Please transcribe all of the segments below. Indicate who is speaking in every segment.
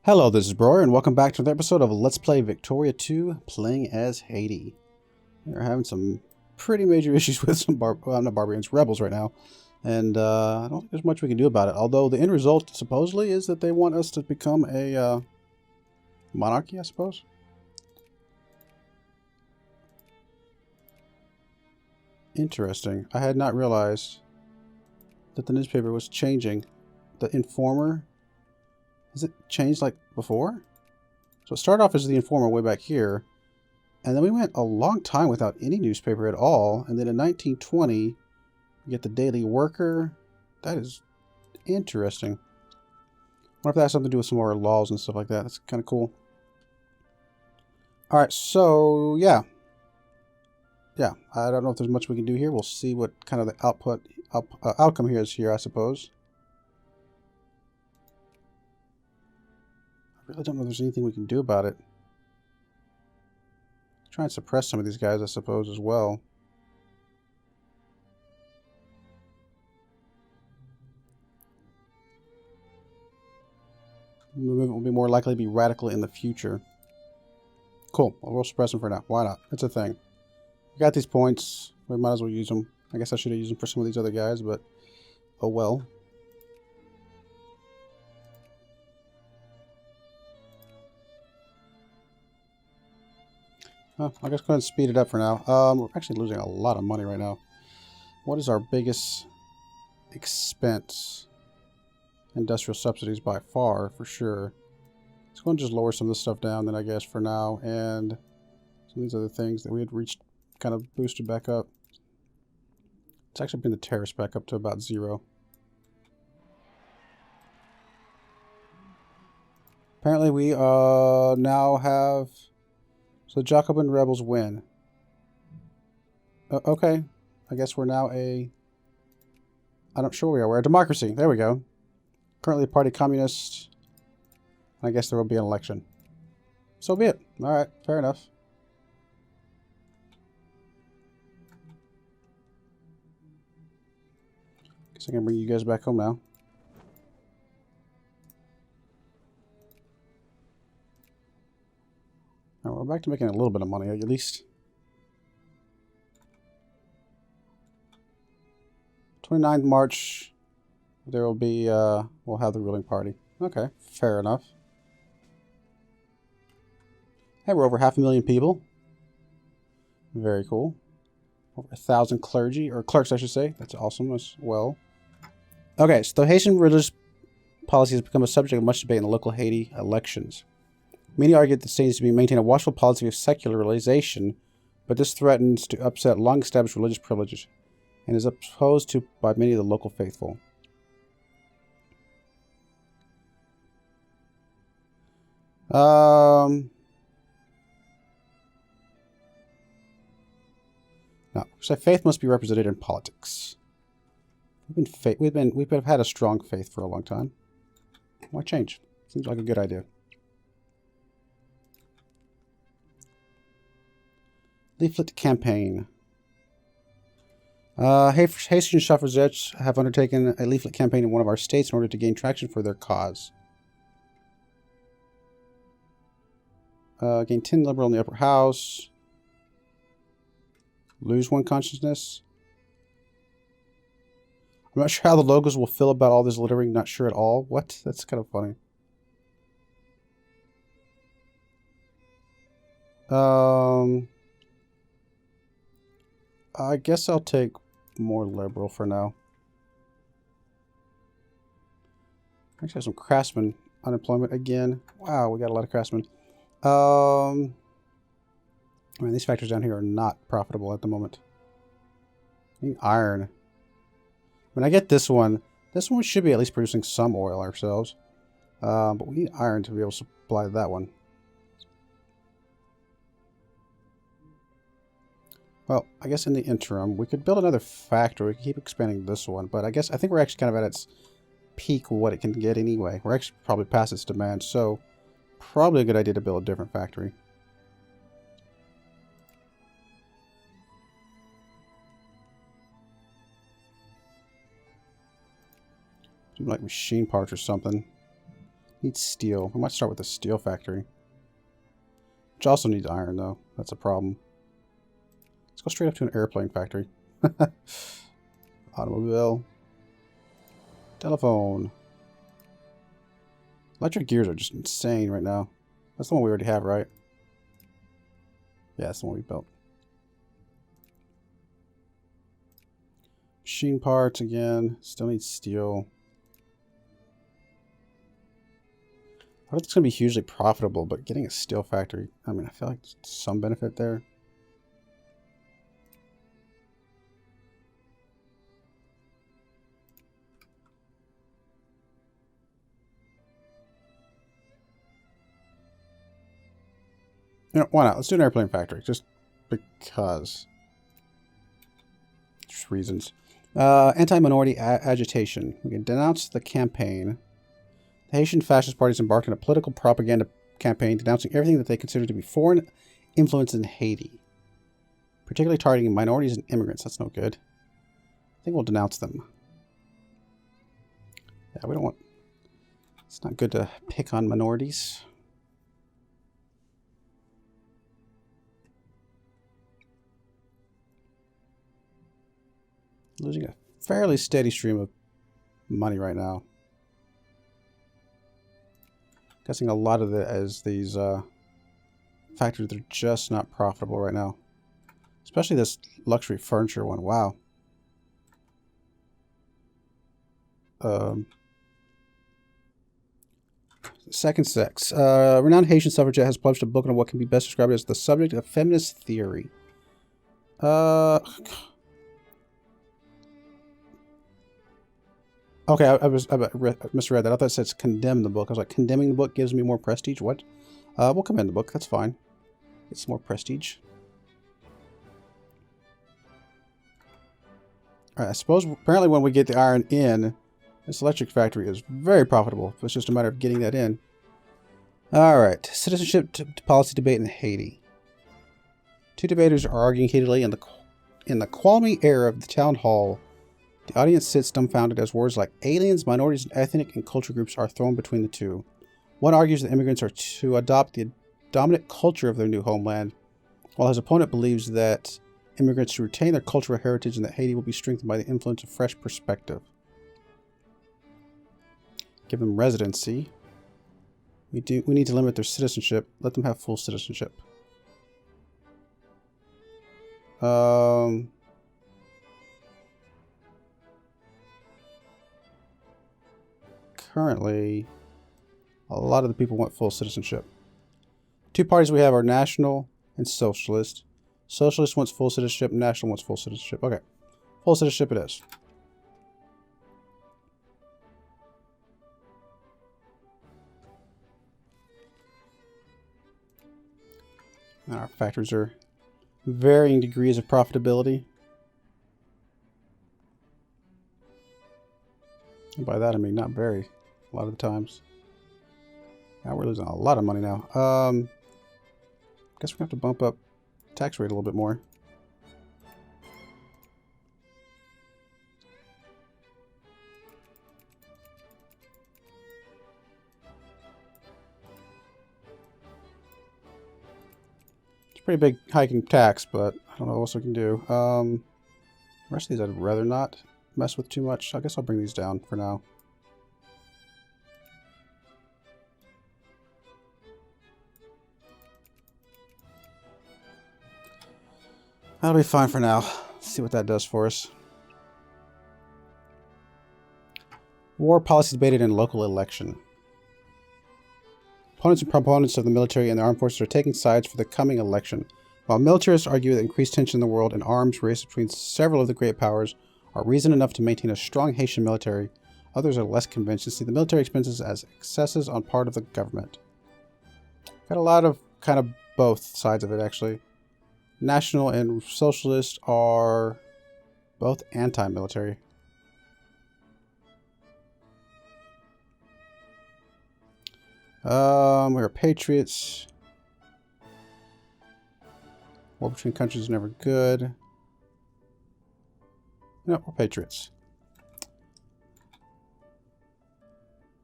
Speaker 1: Hello, this is Broyar, and welcome back to another episode of Let's Play Victoria 2, playing as Haiti. We're having some pretty major issues with some not barbarians, rebels right now, and I don't think there's much we can do about it, although the end result, supposedly, is that they want us to become a monarchy, I suppose? Interesting. I had not realized that the newspaper was changing. The Informer, has it changed like before? So it started off as the Informer way back here, and then we went a long time without any newspaper at all, and then in 1920, you get the Daily Worker. That is interesting. I wonder if that has something to do with some more laws and stuff like that. That's kind of cool. Alright, so, yeah. Yeah, I don't know if there's much we can do here. We'll see what kind of the outcome here is here, I suppose. I really don't know if there's anything we can do about it. Try and suppress some of these guys, I suppose, as well. The movement will be more likely to be radical in the future. Cool. Well, we'll suppress them for now. Why not? It's a thing. We got these points. We might as well use them. I guess I should have used them for some of these other guys, but oh well. Oh, I guess go ahead and speed it up for now. We're actually losing a lot of money right now. What is our biggest expense? Industrial subsidies by far, for sure. Let's go and just lower some of this stuff down then, I guess, for now. And some of these other things that we had reached kind of boosted back up. Let's actually bring the terrace back up to about 0. Apparently we now have... So the Jacobin rebels win. Okay. I guess we're now a... I'm not sure where we are. We're a democracy. There we go. Currently a party communist. I guess there will be an election. So be it. Alright, fair enough. Guess I can bring you guys back home now. Alright, we're back to making a little bit of money, at least. 29th March, there will be, we'll have the ruling party. Okay, fair enough. Hey, we're over 500,000 people. Very cool. Over 1,000 clergy, or clerks, I should say. That's awesome as well. Okay, so the Haitian religious policy has become a subject of much debate in the local Haiti elections. Many argue that the state needs to maintain a watchful policy of secularization, but this threatens to upset long-established religious privileges and is opposed to by many of the local faithful. Now, so faith must be represented in politics. We've had a strong faith for a long time. Why change? Seems like a good idea. Leaflet campaign. Haitian suffragettes have undertaken a leaflet campaign in one of our states in order to gain traction for their cause. Gain 10 liberal in the upper house. Lose 1 consciousness. I'm not sure how the logos will feel about all this littering. Not sure at all. What? That's kind of funny. I guess I'll take more liberal for now. Actually have some craftsmen unemployment again. Wow, we got a lot of craftsmen. I mean, these factories down here are not profitable at the moment. I need iron. When I get this one should be at least producing some oil ourselves. But we need iron to be able to supply that one. Well, I guess in the interim, we could build another factory. We could keep expanding this one, but I think we're actually kind of at its peak what it can get anyway. We're actually probably past its demand, so probably a good idea to build a different factory. Do like machine parts or something. Needs steel. We might start with the steel factory. Which also needs iron, though. That's a problem. Let's go straight up to an airplane factory. Automobile. Telephone. Electric gears are just insane right now. That's the one we already have, right? Yeah, that's the one we built. Machine parts again. Still need steel. I don't think it's going to be hugely profitable, but getting a steel factory, I mean, I feel like there's some benefit there. You know, why not? Let's do an airplane factory, just because. Just reasons. Anti-minority agitation. We can denounce the campaign. The Haitian fascist parties embarked on a political propaganda campaign denouncing everything that they consider to be foreign influence in Haiti, particularly targeting minorities and immigrants. That's no good. I think we'll denounce them. Yeah, we don't want... It's not good to pick on minorities. Losing a fairly steady stream of money right now. Guessing a lot of it as these factories that are just not profitable right now. Especially this luxury furniture one. Wow. Second sex. Renowned Haitian suffragette has published a book on what can be best described as the subject of feminist theory. Okay, I misread that. I thought it said condemn the book. I was like, condemning the book gives me more prestige? What? We'll commend the book. That's fine. Get some more prestige. Alright, I suppose apparently when we get the iron in, this electric factory is very profitable. It's just a matter of getting that in. Alright, citizenship policy debate in Haiti. Two debaters are arguing heatedly in the qualmy air of the town hall. The audience sits dumbfounded as words like aliens, minorities, and ethnic and culture groups are thrown between the two. One argues that immigrants are to adopt the dominant culture of their new homeland, while his opponent believes that immigrants should retain their cultural heritage and that Haiti will be strengthened by the influence of fresh perspective. Give them residency. We need to limit their citizenship. Let them have full citizenship. Currently, a lot of the people want full citizenship. Two parties we have are National and Socialist. Socialist wants full citizenship, National wants full citizenship. Okay, full citizenship it is. And our factories are varying degrees of profitability. And by that I mean not very. A lot of the times. Now we're losing a lot of money now. Guess we have to bump up tax rate a little bit more. It's a pretty big hike in tax, but I don't know what else we can do. The rest of these I'd rather not mess with too much. I guess I'll bring these down for now. That'll be fine for now. Let's see what that does for us. War policy debated in local election. Opponents and proponents of the military and the armed forces are taking sides for the coming election. While militarists argue that increased tension in the world and arms race between several of the great powers are reason enough to maintain a strong Haitian military, others are less convinced and see the military expenses as excesses on part of the government. Got a lot of kind of both sides of it, actually. National and Socialist are both anti-military. We're patriots. War between countries is never good. No, we're patriots.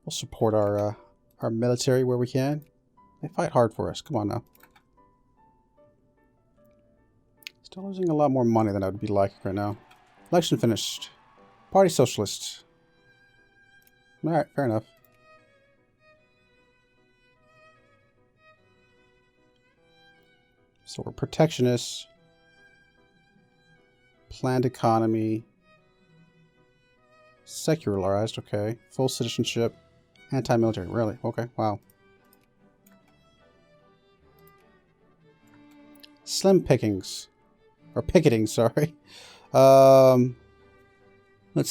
Speaker 1: We'll support our our military where we can. They fight hard for us. Come on now. Still losing a lot more money than I would be liking right now. Election finished. Party Socialist. Alright, fair enough. So we're protectionists. Planned economy. Secularized, okay. Full citizenship. Anti-military, really? Okay, wow. Slim pickings. Or picketing, sorry. Let's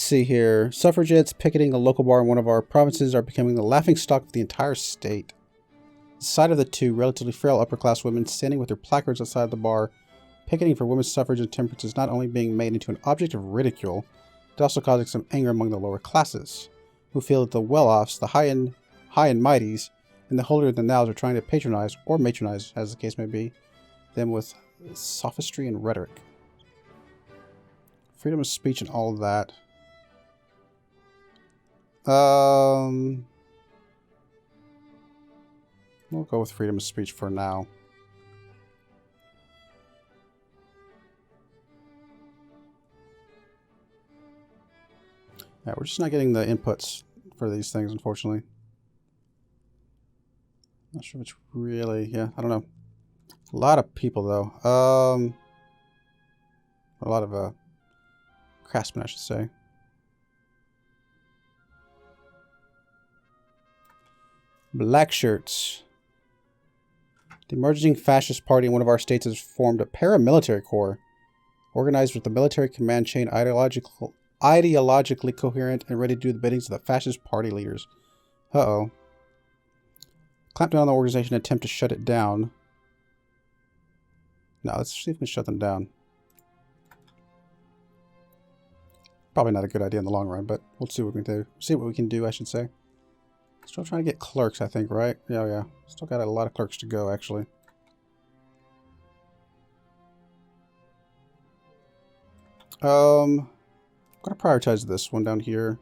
Speaker 1: see here. Suffragettes picketing a local bar in one of our provinces are becoming the laughingstock of the entire state. The sight of the two relatively frail upper-class women standing with their placards outside the bar, picketing for women's suffrage and temperance is not only being made into an object of ridicule, but also causing some anger among the lower classes, who feel that the well-offs, the high and mighties, and the holier-than-thous are trying to patronize, or matronize, as the case may be, them with sophistry and rhetoric. Freedom of speech and all of that. We'll go with freedom of speech for now. Yeah, we're just not getting the inputs for these things, unfortunately. Not sure which really, yeah, I don't know. A lot of people, though. A lot of, craftsmen, I should say. Black shirts. The emerging fascist party in one of our states has formed a paramilitary corps, organized with the military command chain ideologically coherent and ready to do the biddings of the fascist party leaders. Uh-oh. Clamp down on the organization and attempt to shut it down. No, let's see if we can shut them down. Probably not a good idea in the long run, but we'll see what we can do. See what we can do, I should say. Still trying to get clerks, I think, right? Yeah. Still got a lot of clerks to go, actually. I'm going to prioritize this one down here.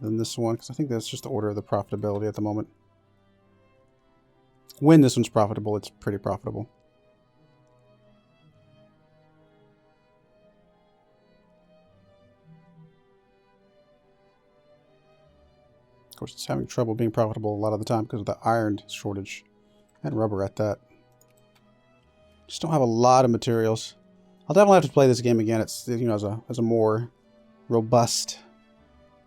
Speaker 1: Then this one, because I think that's just the order of the profitability at the moment. When this one's profitable, it's pretty profitable. Of course, it's having trouble being profitable a lot of the time because of the iron shortage. And rubber at that. Just don't have a lot of materials. I'll definitely have to play this game again. It's, you know, as a more robust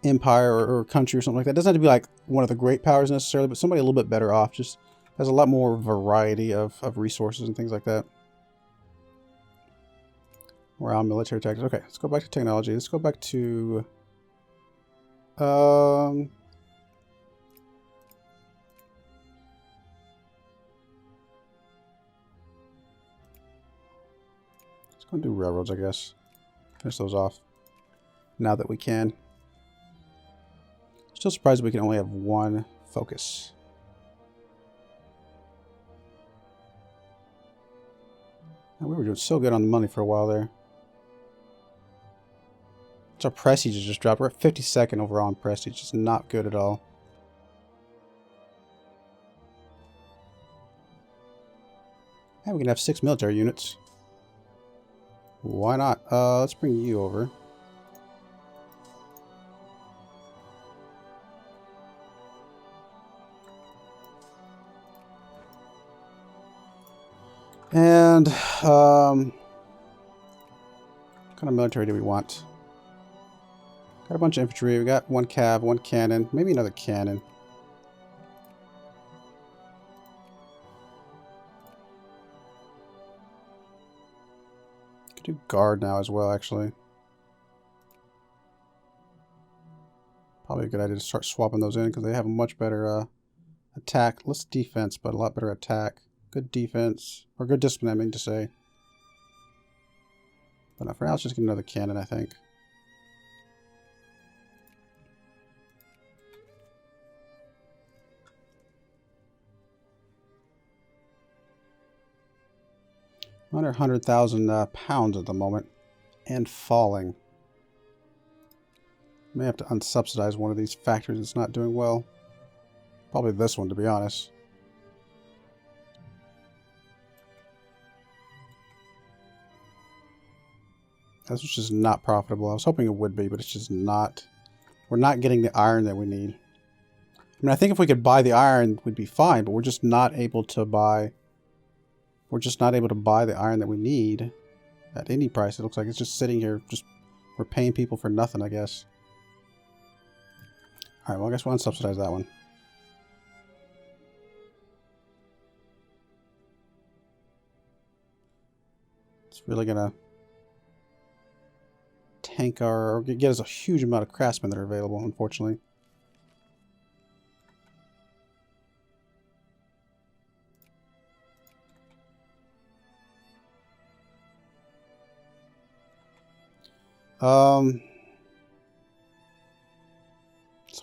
Speaker 1: empire or country or something like that. It doesn't have to be like one of the great powers necessarily, but somebody a little bit better off. Just has a lot more variety of resources and things like that. Morale, military tactics. Okay, let's go back to technology. Let's go back to... Let's go and do railroads, I guess. Finish those off. Now that we can. Still surprised we can only have one focus. And we were doing so good on the money for a while there. So our prestige just dropped. We're at 52nd overall on prestige. It's not good at all. And we can have 6 military units. Why not? Let's bring you over. And, what kind of military do we want? Got a bunch of infantry. We got 1 cav, 1 cannon, maybe another cannon. Could do guard now as well, actually. Probably a good idea to start swapping those in because they have a much better attack. Less defense, but a lot better attack. Good defense. Or good discipline, I mean to say. But for now, let's just get another cannon, I think. Under 100,000 pounds at the moment. And falling. May have to unsubsidize one of these factories that's not doing well. Probably this one, to be honest. This was just not profitable. I was hoping it would be, but it's just not. We're not getting the iron that we need. I mean, I think if we could buy the iron, we'd be fine, but we're just not able to buy... We're just not able to buy the iron that we need at any price. It looks like it's just sitting here. Just we're paying people for nothing, I guess. Alright, well, I guess we'll unsubsidize that one. It's really gonna tank our... or get us a huge amount of craftsmen that are available, unfortunately. So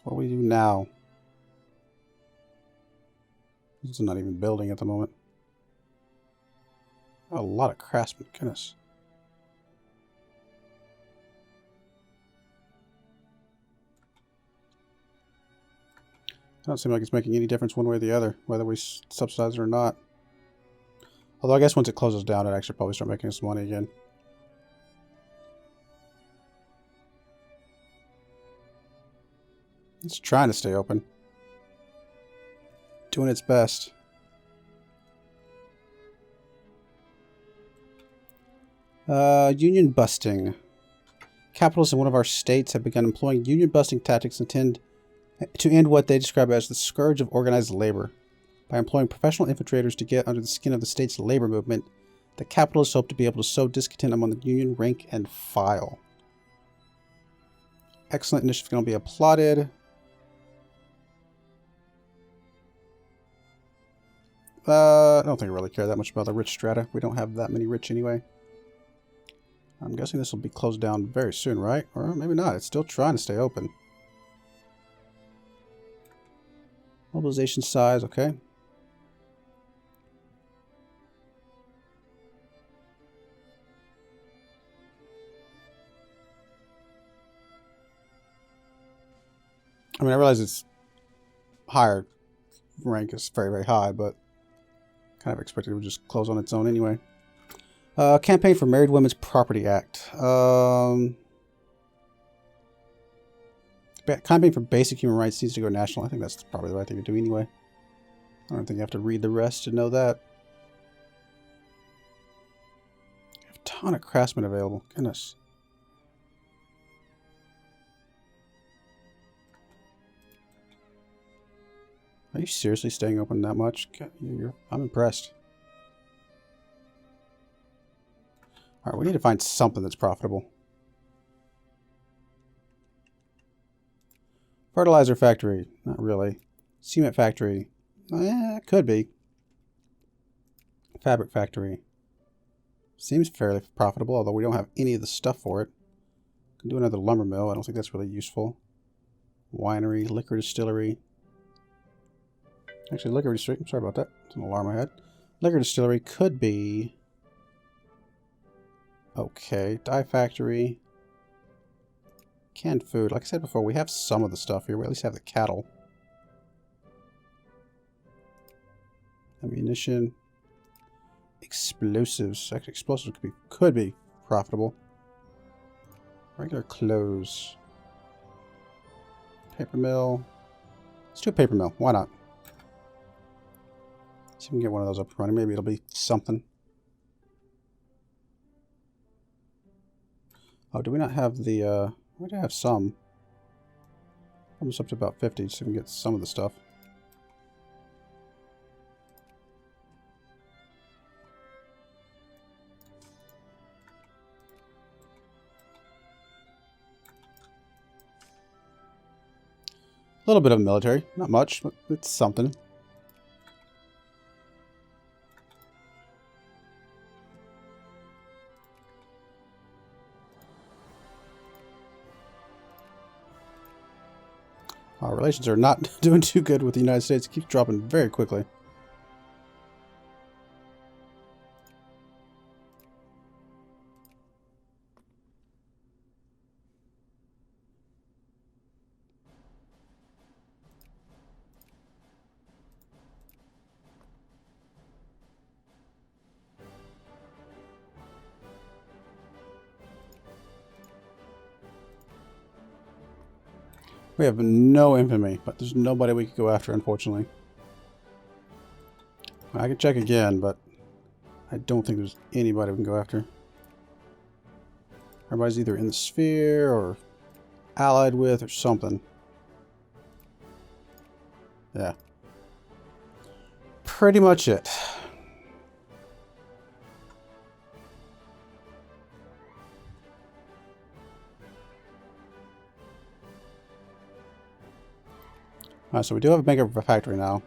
Speaker 1: what do we do now? This is not even building at the moment. A lot of craftsmen, goodness. Doesn't seem like it's making any difference one way or the other, whether we subsidize it or not. Although I guess once it closes down, it actually probably start making us money again. It's trying to stay open. Doing its best. Union busting. Capitalists in one of our states have begun employing union busting tactics intended to end what they describe as the scourge of organized labor. By employing professional infiltrators to get under the skin of the state's labor movement, the capitalists hope to be able to sow discontent among the union rank and file. Excellent initiative going to be applauded. I don't think I really care that much about the rich strata. We don't have that many rich anyway. I'm guessing this will be closed down very soon, right? Or maybe not. It's still trying to stay open. Mobilization size, okay. I mean, I realize it's higher rank is very, very high, but kind of expected it would just close on its own anyway. Campaign for Married Women's Property Act. Campaign for basic human rights needs to go national. I think that's probably the right thing to do anyway. I don't think you have to read the rest to know that. You have a ton of craftsmen available. Goodness. Are you seriously staying open that much? I'm impressed. Alright, we need to find something that's profitable. Fertilizer factory. Not really. Cement factory. It could be. Fabric factory. Seems fairly profitable, although we don't have any of the stuff for it. Can do another lumber mill. I don't think that's really useful. Winery, liquor distillery. Actually, liquor distillery. I'm sorry about that. It's an alarm I had. Liquor distillery could be... okay. Dye factory. Canned food. Like I said before, we have some of the stuff here. We at least have the cattle. Ammunition. Explosives. Actually, explosives could be profitable. Regular clothes. Paper mill. Let's do a paper mill. Why not? See if we can get one of those up and running. Maybe it'll be something. Oh, do we not have the... we do have some. Almost up to about 50, so we can get some of the stuff. A little bit of military. Not much, but it's something. Our relations are not doing too good with the United States. It keeps dropping very quickly. We have no infamy, but there's nobody we could go after, unfortunately. I can check again, but I don't think there's anybody we can go after. Everybody's either in the sphere or allied with or something. Yeah. Pretty much it. So we do have a mega factory now.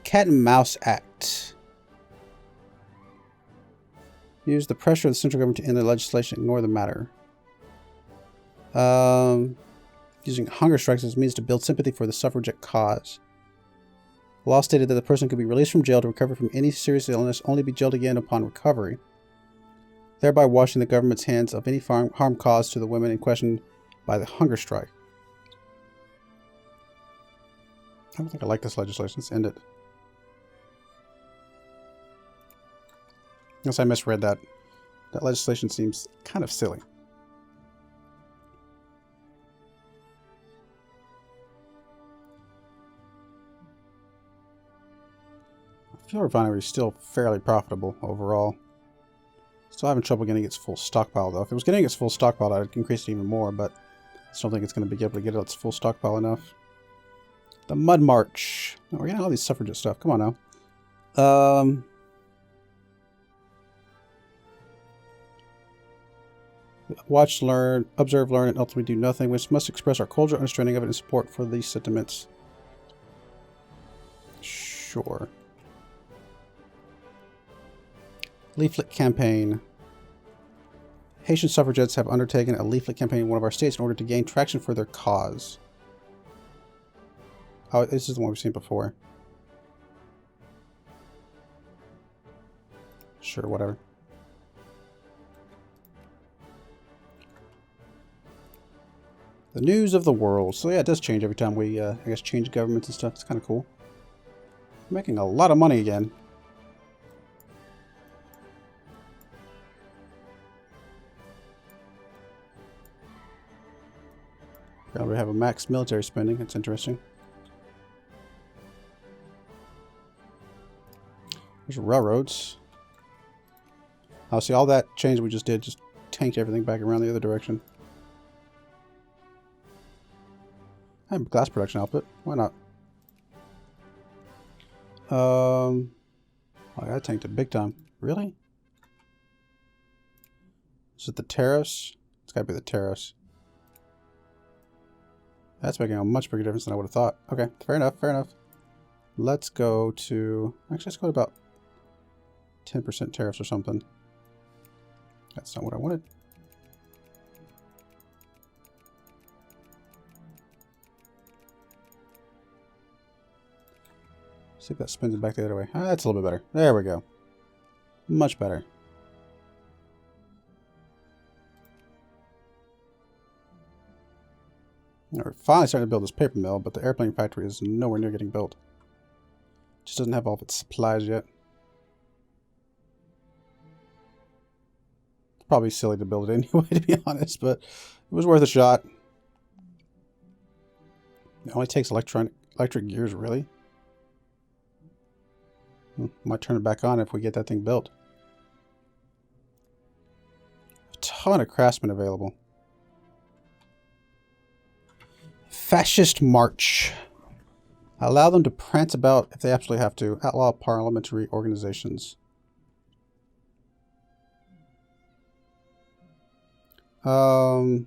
Speaker 1: Cat and Mouse Act. Use the pressure of the central government to end the legislation. Ignore the matter. Using hunger strikes as a means to build sympathy for the suffragette cause. The law stated that the person could be released from jail to recover from any serious illness, only be jailed again upon recovery, thereby washing the government's hands of any harm caused to the women in question by the hunger strike. I don't think I like this legislation. Let's end it. Unless I misread that. That legislation seems kind of silly. Fuel refinery is still fairly profitable overall. Still having trouble getting its full stockpile though. If it was getting its full stockpile, I'd increase it even more, but I still think it's going to be able to get its full stockpile enough. The Mud March. Oh, we're getting all these suffragette stuff. Come on now. Watch, learn, observe, learn, and ultimately do nothing. We must express our cultural understanding of it and support for these sentiments. Sure. Leaflet campaign. Haitian suffragettes have undertaken a leaflet campaign in one of our states in order to gain traction for their cause. Oh, this is the one we've seen before. Sure, whatever. The news of the world. So yeah, it does change every time we, I guess, change governments and stuff. It's kind of cool. We're making a lot of money again. We have a max military spending. That's interesting. There's railroads. Oh, see, all that change we just did just tanked everything back around the other direction. I have glass production output. Why not? Oh, I got tanked it big time. Really? Is it the tariffs? It's got to be the tariffs. That's making a much bigger difference than I would have thought. Okay, fair enough, fair enough. Let's go to... Actually, let's go to about 10% tariffs or something. That's not what I wanted. See if that spins it back the other way. Ah, that's a little bit better. There we go. Much better. We're finally starting to build this paper mill, but the airplane factory is nowhere near getting built. Just doesn't have all of its supplies yet. It's probably silly to build it anyway, to be honest, but it was worth a shot. It only takes electric gears, really. Might turn it back on if we get that thing built. A ton of craftsmen available. Fascist March. Allow them to prance about if they absolutely have to. Outlaw parliamentary organizations. Okay,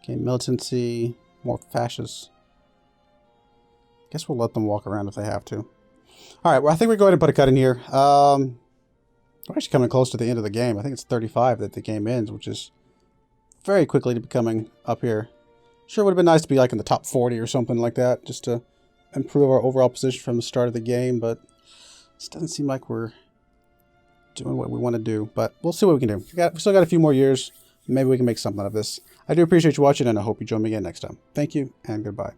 Speaker 1: militancy. More fascists. Guess we'll let them walk around if they have to. Alright, well I think we go ahead and put a cut in here. We're actually coming close to the end of the game. I think it's 35 that the game ends, which is very quickly becoming up here. Sure would have been nice to be like in the top 40 or something like that, just to improve our overall position from the start of the game, but it doesn't seem like we're doing what we want to do. But we'll see what we can do. We still got a few more years. Maybe we can make something out of this. I do appreciate you watching, and I hope you join me again next time. Thank you, and goodbye.